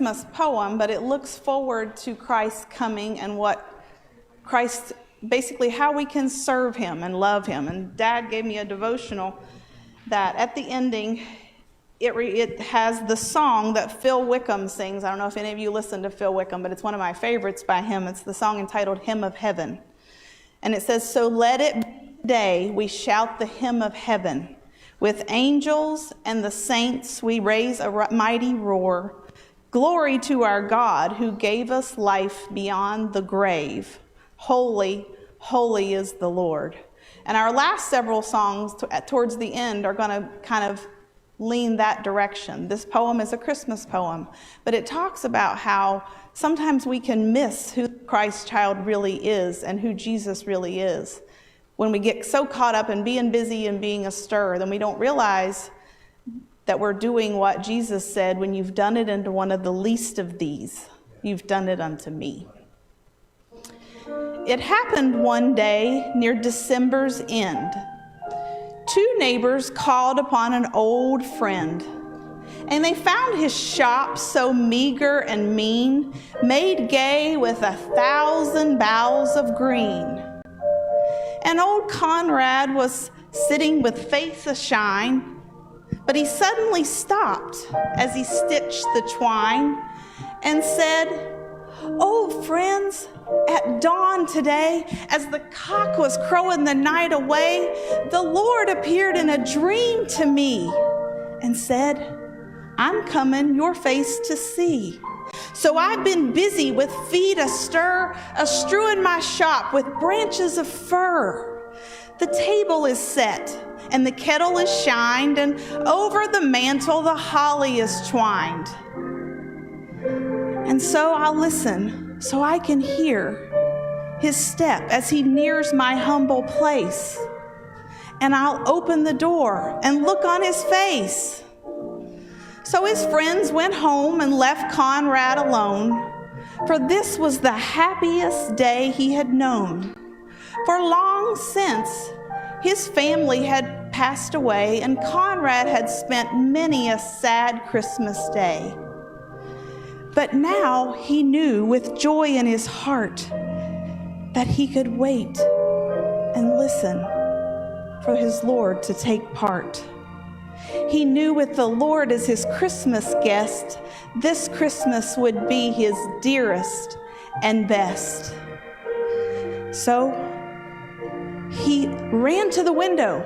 Christmas poem, but it looks forward to Christ's coming and what Christ, basically how we can serve him and love him. And Dad gave me a devotional that at the ending, it has the song that Phil Wickham sings. I don't know if any of you listen to Phil Wickham, but it's one of my favorites by him. It's the song entitled Hymn of Heaven. And it says, "So let it be today we shout the hymn of heaven. With angels and the saints we raise a mighty roar. Glory to our God who gave us life beyond the grave. Holy, holy is the Lord." And our last several songs towards the end are going to kind of lean that direction. This poem is a Christmas poem, but it talks about how sometimes we can miss who Christ's child really is and who Jesus really is. When we get so caught up in being busy and being astir, then we don't realize that we're doing what Jesus said, "When you've done it unto one of the least of these, you've done it unto me." It happened one day near December's end. Two neighbors called upon an old friend, and they found his shop so meager and mean, made gay with 1,000 boughs of green. And old Conrad was sitting with face ashine, but he suddenly stopped as he stitched the twine and said, "Oh, friends, at dawn today, as the cock was crowing the night away, the Lord appeared in a dream to me and said, 'I'm coming your face to see.' So I've been busy with feet astir, a-strewing my shop with branches of fir. The table is set, and the kettle is shined, and over the mantle the holly is twined. And so I'll listen, so I can hear his step as he nears my humble place. And I'll open the door and look on his face." So his friends went home and left Conrad alone, for this was the happiest day he had known. For long since his family had passed away, and Conrad had spent many a sad Christmas day. But now he knew with joy in his heart that he could wait and listen for his Lord to take part. He knew with the Lord as his Christmas guest, this Christmas would be his dearest and best. So he ran to the window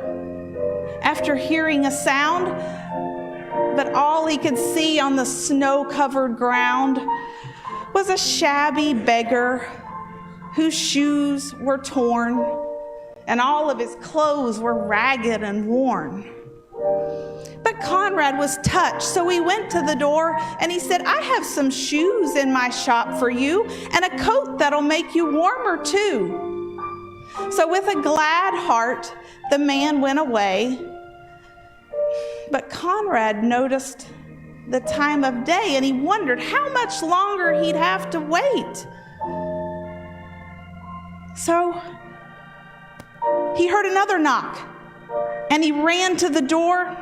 after hearing a sound, but all he could see on the snow-covered ground was a shabby beggar whose shoes were torn and all of his clothes were ragged and worn. But Conrad was touched, so he went to the door and he said, "I have some shoes in my shop for you and a coat that'll make you warmer too." So with a glad heart, the man went away. But Conrad noticed the time of day and he wondered how much longer he'd have to wait. So he heard another knock and he ran to the door,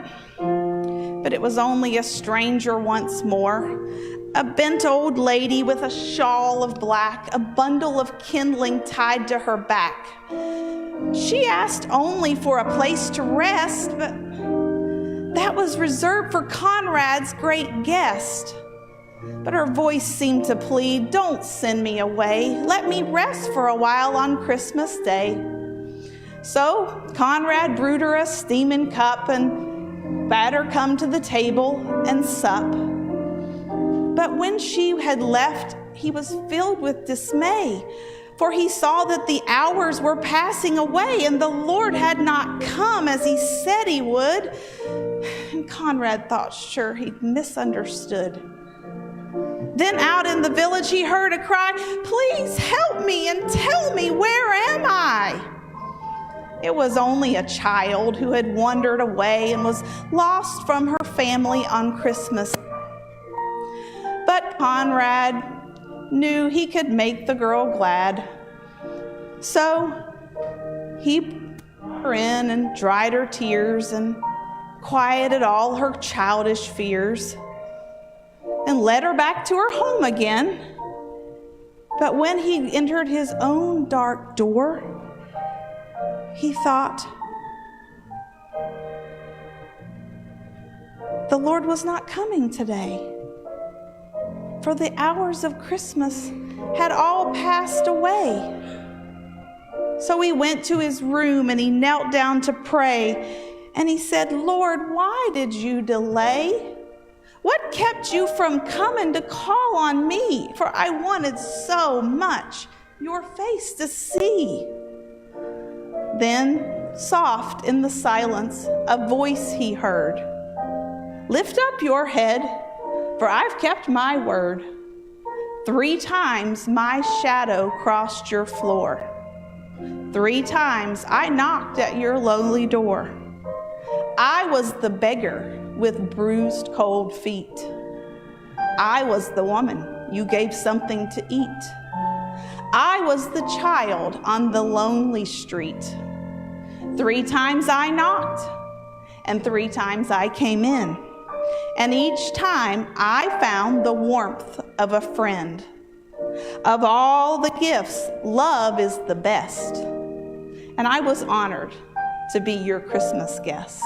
but it was only a stranger once more, a bent old lady with a shawl of black, a bundle of kindling tied to her back. She asked only for a place to rest, but that was reserved for Conrad's great guest. But her voice seemed to plead, "Don't send me away. Let me rest for a while on Christmas Day." So Conrad brewed her a steaming cup and bade her come to the table and sup. But when she had left, he was filled with dismay, for he saw that the hours were passing away and the Lord had not come as he said he would. And Conrad thought sure he'd misunderstood. Then out in the village he heard a cry, "Please help me and tell me, where am I?" It was only a child who had wandered away and was lost from her family on Christmas. But Conrad knew he could make the girl glad. So he brought her in and dried her tears and quieted all her childish fears. and led her back to her home again. But when he entered his own dark door, he thought, the Lord was not coming today, for the hours of Christmas had all passed away. So he went to his room and he knelt down to pray, and he said, Lord, why did you delay? What kept you from coming to call on me? For I wanted so much your face to see. Then, soft in the silence, a voice he heard. Lift up your head, for I've kept my word. 3 times my shadow crossed your floor. 3 times I knocked at your lonely door. I was the beggar with bruised cold feet. I was the woman you gave something to eat. I was the child on the lonely street. 3 times I knocked, and 3 times I came in. And each time I found the warmth of a friend. Of all the gifts, love is the best. And I was honored to be your Christmas guest.